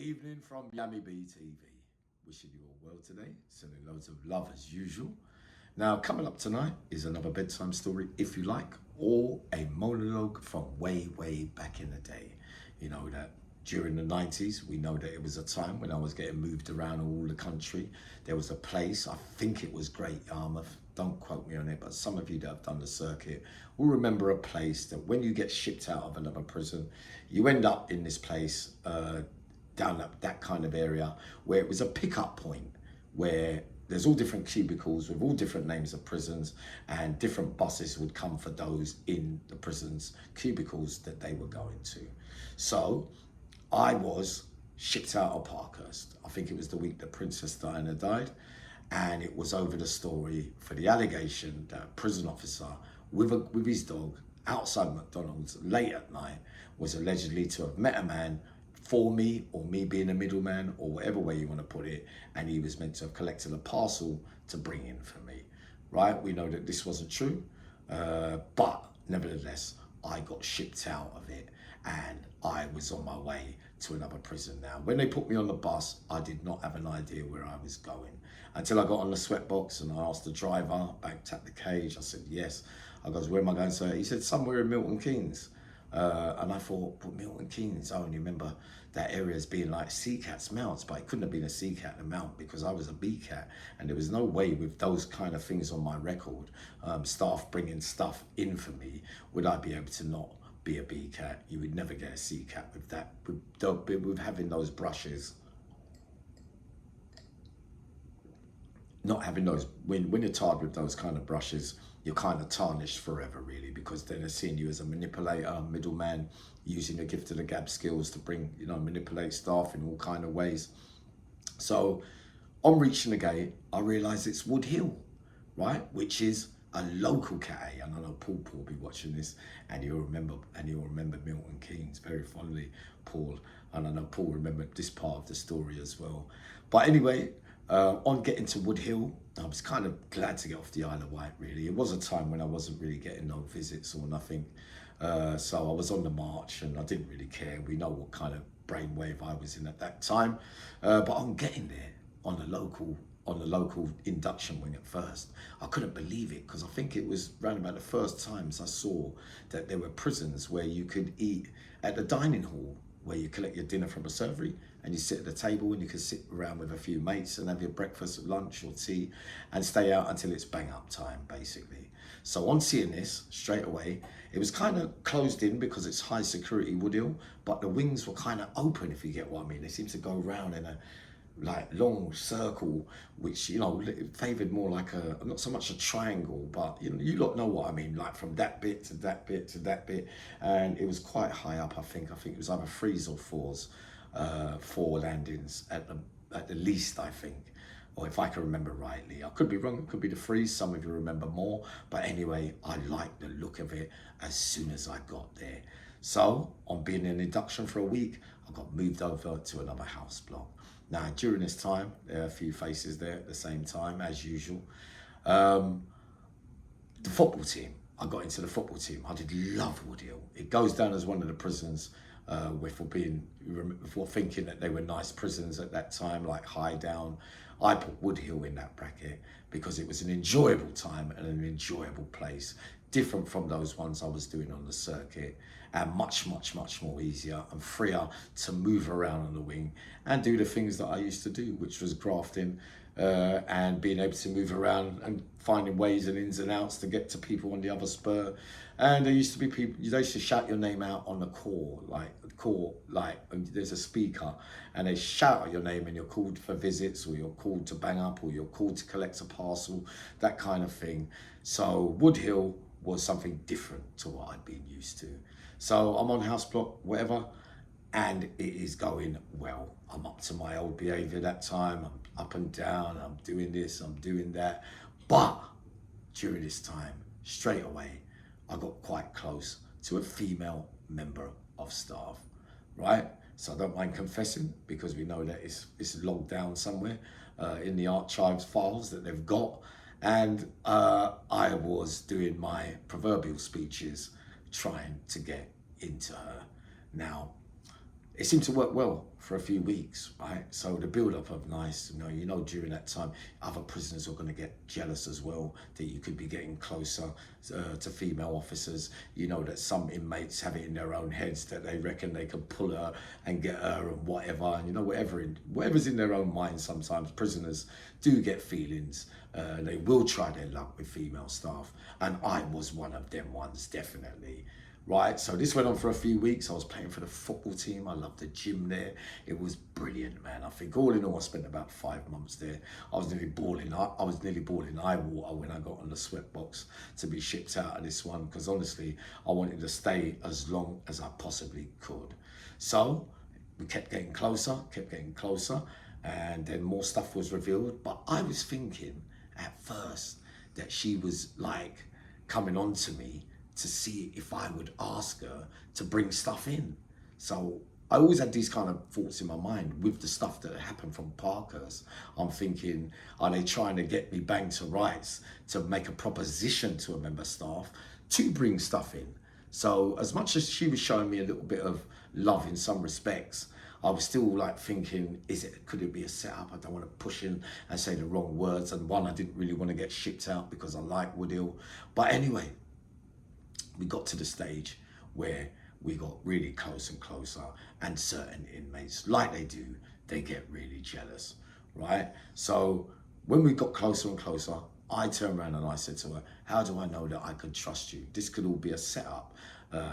evening from yammybtv. Wishing you all well today. Sending loads of love as usual. Now, coming up tonight is another bedtime story, if you like, or a monologue from way, way back in the day. You know that during the 90s, we know that it was a time when I was getting moved around all the country. There was a place, I think it was Great Yarmouth, don't quote me on it, but some of you that have done the circuit will remember a place that when you get shipped out of another prison, you end up in this place down that kind of area where it was a pickup point where there's all different cubicles with all different names of prisons, and different buses would come for those in the prisons cubicles that they were going to. So I was shipped out of Parkhurst. I think it was the week that Princess Diana died, and it was over the story for the allegation that a prison officer with his dog outside McDonald's late at night was allegedly to have met a man for me, or me being a middleman, or whatever way you want to put it, and he was meant to have collected a parcel to bring in for me, right? We know that this wasn't true, but nevertheless, I got shipped out of it, and I was on my way to another prison. Now, when they put me on the bus, I did not have an idea where I was going until I got on the sweatbox and I asked the driver, back at the cage, I said, yes. I goes, where am I going, sir? He said, somewhere in Milton Keynes. And I thought, but Milton Keynes, I only remember that area as being like sea cat's mounts, but it couldn't have been a sea cat and a mount because I was a bee cat, and there was no way with those kind of things on my record, staff bringing stuff in for me, would I be able to not be a bee cat? You would never get a sea cat with that, with having those brushes. Not having those, when you're tarred with those kind of brushes, you're kind of tarnished forever, really, because then they're seeing you as a manipulator, middleman, using the gift of the gab skills to bring, manipulate staff in all kind of ways. So on reaching the gate, I realised it's Wood Hill, right, which is a local cat. And I know Paul will be watching this, and he'll remember Milton Keynes very fondly, Paul. And I know Paul remembered this part of the story as well. But anyway, on getting to Wood Hill, I was kind of glad to get off the Isle of Wight, really. It was a time when I wasn't really getting no visits or nothing. So I was on the march and I didn't really care. We know what kind of brainwave I was in at that time. But on getting there on the local induction wing at first, I couldn't believe it, because I think it was around about the first times I saw that there were prisons where you could eat at the dining hall, where you collect your dinner from a servery and you sit at the table and you can sit around with a few mates and have your breakfast, lunch or tea and stay out until it's bang up time, basically. So on seeing this straight away, it was kind of closed in because it's high security Wood Hill, but the wings were kind of open, if you get what I mean. They seem to go around in a long circle, which favoured more like not so much a triangle, but you lot know what I mean, like from that bit to that bit to that bit. And it was quite high up. I think it was either 3s or 4s, 4 landings at the least, I think, or if I can remember rightly. I could be wrong, it could be the 3s, some of you remember more, but anyway, I liked the look of it as soon as I got there. So on being in induction for a week, I got moved over to another house block. Now, during this time, there are a few faces there at the same time, as usual. The football team, I got into the football team. I did love Wood Hill. It goes down as one of the prisons for thinking that they were nice prisons at that time, like High Down. I put Wood Hill in that bracket because it was an enjoyable time and an enjoyable place, different from those ones I was doing on the circuit, and much, much, much more easier and freer to move around on the wing and do the things that I used to do, which was grafting and being able to move around and finding ways and ins and outs to get to people on the other spur. And there used to be people, they used to shout your name out on the call, and there's a speaker and they shout out your name and you're called for visits, or you're called to bang up, or you're called to collect a parcel, that kind of thing. So Wood Hill was something different to what I'd been used to. So I'm on house block, whatever, and it is going well. I'm up to my old behaviour that time. I'm up and down, I'm doing this, I'm doing that. But during this time, straight away, I got quite close to a female member of staff, right? So I don't mind confessing, because we know that it's logged down somewhere in the archives files that they've got. And I was doing my proverbial speeches trying to get into her. Now, it seemed to work well for a few weeks, right? So the build-up of nice, during that time, other prisoners are going to get jealous as well, that you could be getting closer to female officers. You know that some inmates have it in their own heads that they reckon they can pull her and get her and whatever, and whatever's in their own mind. Sometimes prisoners do get feelings. They will try their luck with female staff, and I was one of them ones, definitely. Right, so this went on for a few weeks. I was playing for the football team. I loved the gym there. It was brilliant, man. I think all in all, I spent about 5 months there. I was nearly bawling eye water when I got on the sweatbox to be shipped out of this one, because honestly, I wanted to stay as long as I possibly could. So we kept getting closer, and then more stuff was revealed. But I was thinking at first that she was like coming on to me to see if I would ask her to bring stuff in. So I always had these kind of thoughts in my mind with the stuff that happened from Parkhurst. I'm thinking, are they trying to get me banged to rights to make a proposition to a member staff to bring stuff in? So as much as she was showing me a little bit of love in some respects, I was still like thinking, could it be a setup? I don't want to push in and say the wrong words. And one, I didn't really want to get shipped out because I like Woodhill. But anyway, we got to the stage where we got really close and closer, and certain inmates, like they do, they get really jealous, right? So when we got closer and closer, I turned around and I said to her, how do I know that I could trust you? This could all be a setup.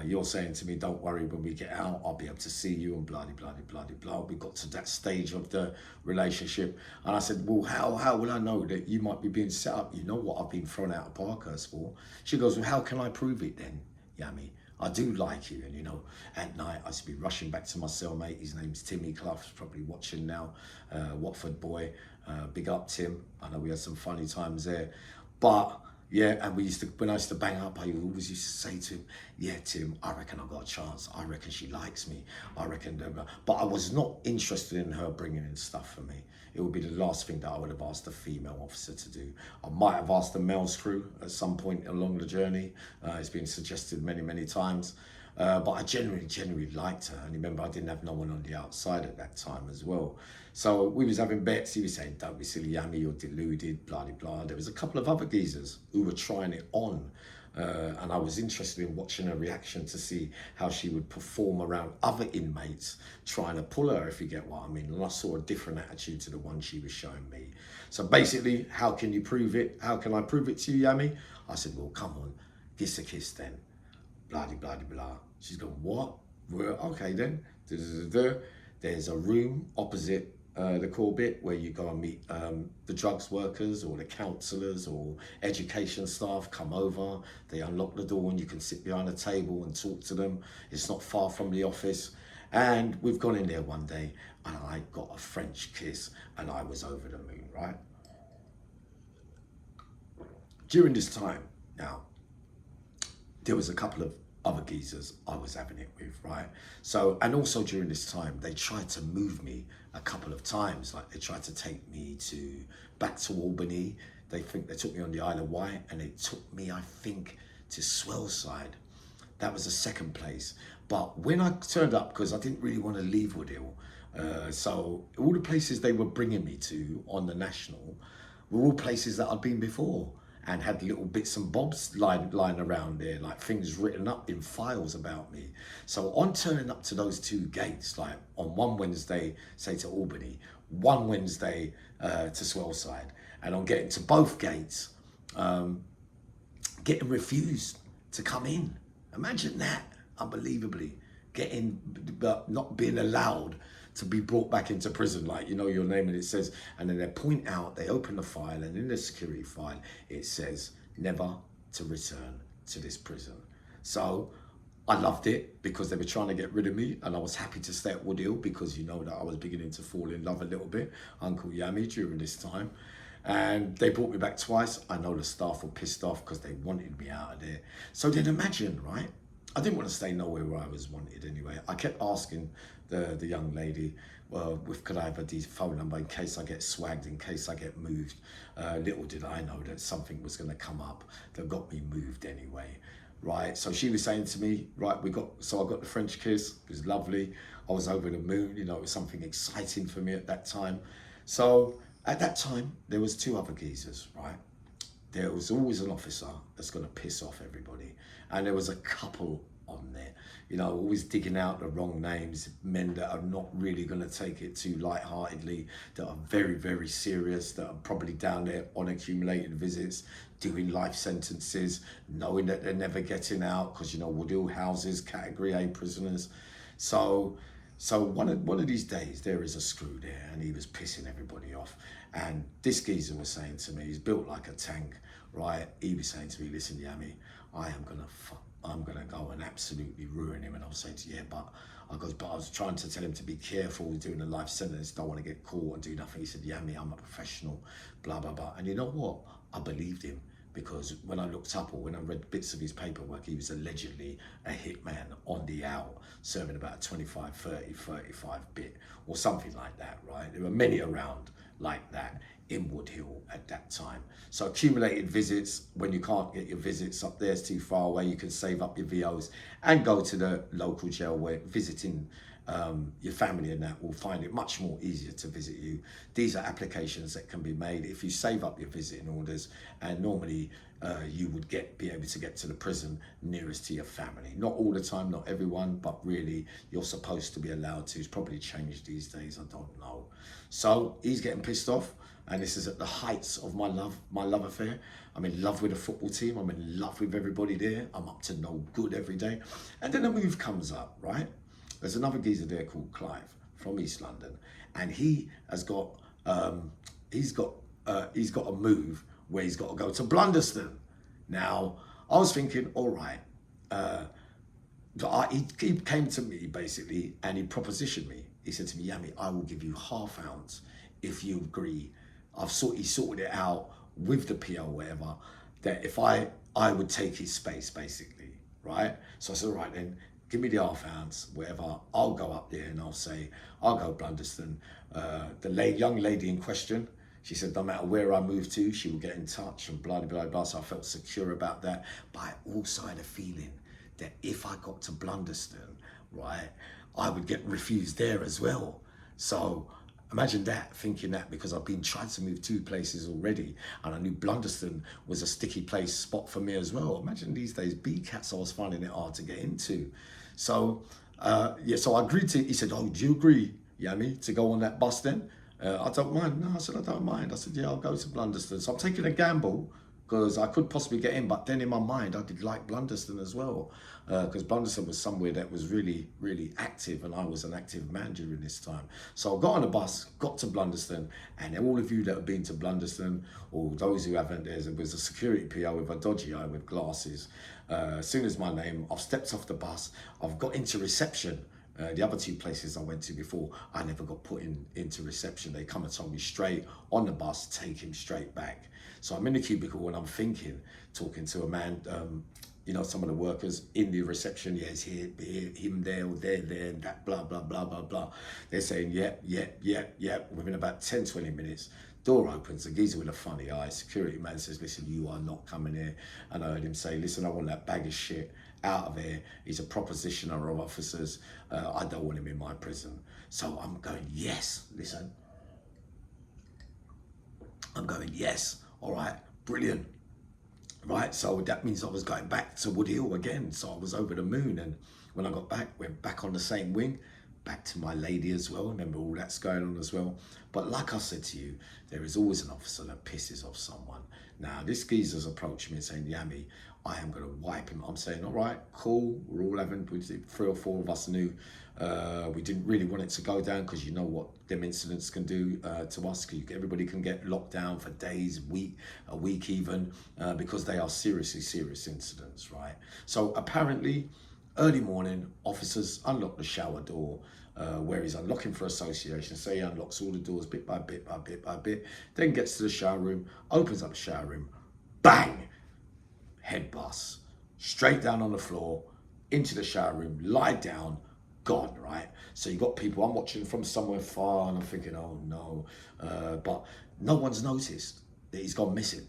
You're saying to me, don't worry, when we get out, I'll be able to see you and blah, blah, blah, blah, blah. We got to that stage of the relationship. And I said, well, how will I know that you might be being set up? You know what I've been thrown out of Parkhurst for? She goes, well, how can I prove it then, Yammy? I do like you. And, at night, I used to be rushing back to my cellmate. His name's Timmy Clough, probably watching now, Watford boy. Big up, Tim. I know we had some funny times there. But yeah, and when I used to bang up, I always used to say to him, yeah, Tim, I reckon I got a chance. I reckon she likes me. I reckon, but I was not interested in her bringing in stuff for me. It would be the last thing that I would have asked a female officer to do. I might have asked the male's crew at some point along the journey. It's been suggested many, many times. But I genuinely liked her. And remember, I didn't have no one on the outside at that time as well. So we was having bets. He was saying, don't be silly, Yammy, you're deluded, blah, blah, blah. There was a couple of other geezers who were trying it on. And I was interested in watching her reaction to see how she would perform around other inmates trying to pull her, if you get what I mean. And I saw a different attitude to the one she was showing me. So basically, how can you prove it? How can I prove it to you, Yammy? I said, well, come on, kiss a kiss then. Blah, blah, blah, blah. She's going, what? Well, okay then. There's a room opposite the core bit where you go and meet the drugs workers or the counsellors or education staff come over. They unlock the door and you can sit behind a table and talk to them. It's not far from the office. And we've gone in there one day and I got a French kiss and I was over the moon, right? During this time, now, there was a couple of other geezers I was having it with, right? So, and also during this time, they tried to move me a couple of times. Like they tried to take me back to Albany. They took me on the Isle of Wight and they took me, I think, to Swellside. That was the second place. But when I turned up, because I didn't really want to leave Woodhill, so all the places they were bringing me to on the National were all places that I'd been before, and had little bits and bobs lying around there, like things written up in files about me. So on turning up to those two gates, like on one Wednesday, say to Albany, one Wednesday to Swellside, and on getting to both gates, getting refused to come in. Imagine that, unbelievably, not being allowed to be brought back into prison, like, your name, and it says, and then they point out, they open the file, and in the security file, it says, never to return to this prison. So I loved it because they were trying to get rid of me, and I was happy to stay at Woodhill because that I was beginning to fall in love a little bit, Uncle Yammy, during this time. And they brought me back twice. I know the staff were pissed off because they wanted me out of there. So then imagine, right? I didn't want to stay nowhere where I was wanted anyway. I kept asking the young lady, well, could I have a phone number in case I get swagged, in case I get moved. Little did I know that something was going to come up that got me moved anyway. right? So she was saying to me, right, I got the French kiss. It was lovely. I was over the moon. You know, it was something exciting for me at that time. So at that time, there was two other geezers, right? There was always an officer that's going to piss off everybody. And there was a couple on there, you know, always digging out the wrong names, men that are not really going to take it too lightheartedly, that are very, very serious, that are probably down there on accumulated visits, doing life sentences, knowing that they're never getting out because, you know, Woodhill houses category A prisoners. So one of these days there is a screw there, and he was pissing everybody off. And this geezer was saying to me, he's built like a tank, right? He was saying to me, listen, Yammy, I'm gonna go and absolutely ruin him. And I was saying to, yeah, but I was trying to tell him to be careful doing a life sentence, don't want to get caught and do nothing. He said, Yammy, I'm a professional, blah, blah, blah. And you know what? I believed him. Because when I looked up or when I read bits of his paperwork, he was allegedly a hitman on the out, serving about a 25, 30, 35 bit or something like that, right? There were many around like that in Woodhill at that time. So accumulated visits, when you can't get your visits up there, it's too far away, you can save up your VOs and go to the local jail where visiting your family and that will find it much more easier to visit you. These are applications that can be made if you save up your visiting orders, and normally you would be able to get to the prison nearest to your family. Not all the time, not everyone, but really you're supposed to be allowed to. It's probably changed these days, I don't know. So he's getting pissed off, and this is at the heights of my love affair. I'm in love with the football team. I'm in love with everybody there. I'm up to no good every day. And then a move comes up, right? There's another geezer there called Clive from East London, and he has got he's got a move where he's got to go to Blunderston. Now I was thinking, all right, he came to me basically and he propositioned me. He said to me, Yammy, I will give you £1/2 if you agree. He sorted it out with the PO, whatever, that if I would take his space basically, right? So I said, all right then. Give me the £1/2, whatever. I'll go up there and I'll go Blunderston. The young lady in question, she said no matter where I move to, she will get in touch and blah, blah, blah. So I felt secure about that. But I also had a feeling that if I got to Blunderston, right, I would get refused there as well. So imagine that, thinking that, because I've been trying to move 2 places already, and I knew Blunderston was a sticky spot for me as well. Imagine these days, BCATs, I was finding it hard to get into. So, so I agreed to, he said, oh, do you agree, Yammy, to go on that bus then? I don't mind. No, I said, I don't mind. I said, yeah, I'll go to Blunderston. So I'm taking a gamble, because I could possibly get in, but then in my mind, I did like Blunderston as well, because Blunderston was somewhere that was really, really active, and I was an active man during this time. So I got on a bus, got to Blunderston, and all of you that have been to Blunderston, or those who haven't, there was a security PO with a dodgy eye with glasses. As soon as my name, I've stepped off the bus, I've got into reception. The other 2 places I went to before, I never got put into reception. They come and told me straight on the bus, take him straight back. So I'm in the cubicle and I'm thinking, talking to a man, you know, some of the workers in the reception, yes, here, him there, or there, and that, blah, blah, blah, blah, blah. They're saying, yep. Within about 10, 20 minutes, door opens, a geezer with a funny eye, security man says, listen, you are not coming here. And I heard him say, listen, I want that bag of shit out of here. He's a propositioner of officers. I don't want him in my prison. So I'm going, yes, listen. I'm going, yes, all right, brilliant. Right, so that means I was going back to Woodhill again. So I was over the moon, and when I got back, went back on the same wing, back to my lady as well. Remember, all that's going on as well. But like I said to you, there is always an officer that pisses off someone. Now, this geezer's approaching me and saying, Yammy, I am going to wipe him. I'm saying, all right, cool. We're all having, 3 or 4 of us knew we didn't really want it to go down, because you know what them incidents can do to us. Everybody can get locked down for days, a week even, because they are seriously serious incidents, right? So apparently, early morning, officers unlock the shower door, where he's unlocking for association. So he unlocks all the doors bit by bit by bit by bit, then gets to the shower room, opens up the shower room, bang, head bust, straight down on the floor, into the shower room, lie down, gone, right? So you got people, I'm watching from somewhere far and I'm thinking, oh no, but no one's noticed that he's gone missing,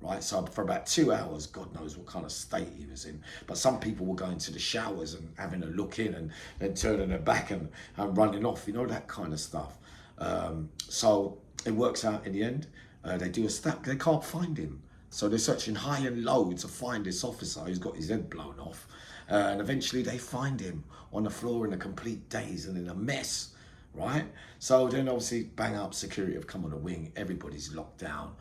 right? So for about 2 hours, God knows what kind of state he was in. But some people were going to the showers and having a look in and then turning their back and running off, you know, that kind of stuff. So it works out in the end. They do a stab, they can't find him. So they're searching high and low to find this officer who's got his head blown off. And eventually they find him on the floor in a complete daze and in a mess, right? So then obviously bang up, security have come on the wing, everybody's locked down,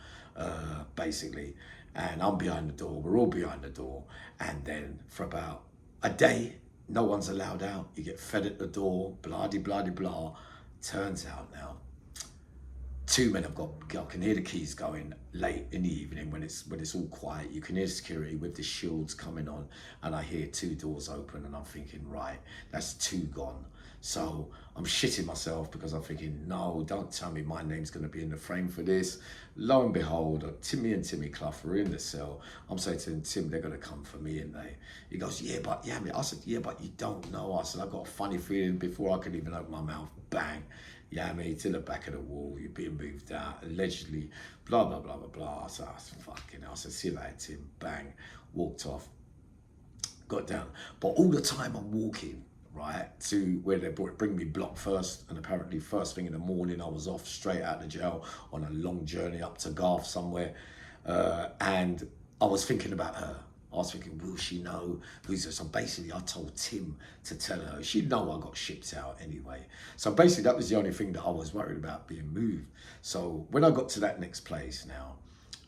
basically. And I'm behind the door, we're all behind the door. And then for about a day, no one's allowed out. You get fed at the door, blah, de, blah, de, blah. Turns out now, two men have got, I can hear the keys going late in the evening when it's all quiet. You can hear security with the shields coming on, and I hear two doors open, and I'm thinking, right, that's two gone. So I'm shitting myself because I'm thinking, no, don't tell me my name's going to be in the frame for this. Lo and behold, Timmy and Timmy Clough are in the cell. I'm saying to him, Tim, they're going to come for me, and they. He goes, yeah, but Yammy. I said, yeah, but you don't know. I said, I got a funny feeling before I could even open my mouth. Bang. Yammy, to the back of the wall, you're being moved out, allegedly, blah, blah, blah, blah, blah. So I said, fucking hell. I said, see you later, Tim. Bang. Walked off. Got down. But all the time I'm walking, right, to where they bring me block first, and apparently first thing in the morning I was off straight out of jail on a long journey up to Garth somewhere, and I was thinking about her. I was thinking, will she know who's this? So basically I told Tim to tell her. She'd know I got shipped out anyway. So basically that was the only thing that I was worried about, being moved. So when I got to that next place now,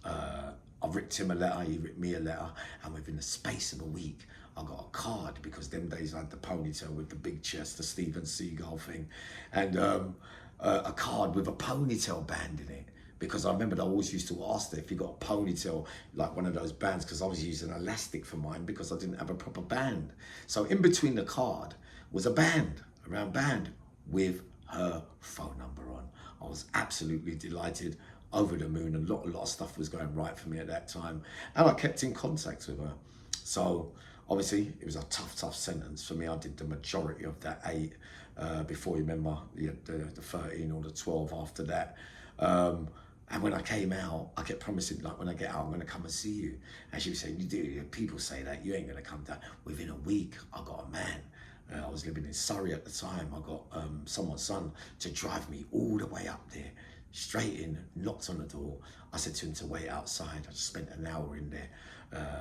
I wrote him a letter, he wrote me a letter, and within the space of a week, I got a card, because them days I had the ponytail with the big chest, the Steven Seagal thing, and a card with a ponytail band in it. Because I remember I always used to ask her if you got a ponytail, like one of those bands, because I was using elastic for mine because I didn't have a proper band. So in between the card was a band, a round band with her phone number on. I was absolutely delighted, over the moon. A lot of stuff was going right for me at that time. And I kept in contact with her. So obviously it was a tough sentence for me. I did the majority of that 8 before, you remember, the 13 or the 12 after that. And when I came out, I kept promising, like, when I get out, I'm going to come and see you. And she was saying, you do, people say that, you ain't going to come down. Within a week, I got a man. I was living in Surrey at the time. I got someone's son to drive me all the way up there, straight in, knocked on the door. I said to him to wait outside. I just spent an hour in there,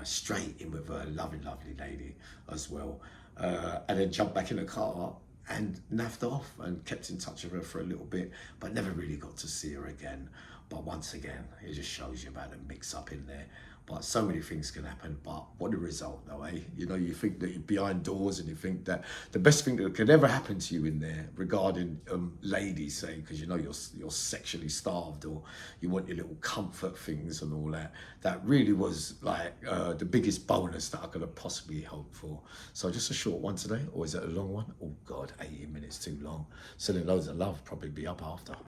straight in with a lovely lady as well. And then jumped back in the car and naffed off, and kept in touch with her for a little bit, but never really got to see her again. But once again, it just shows you about the mix up in there. But so many things can happen. But what a result though, eh? You know, you think that you're behind doors, and you think that the best thing that could ever happen to you in there, regarding ladies, say, because you know you're sexually starved, or you want your little comfort things and all that, that really was like the biggest bonus that I could have possibly hoped for. So just a short one today, or is it a long one? Oh God, 80 minutes too long. Sending loads of love, probably be up after.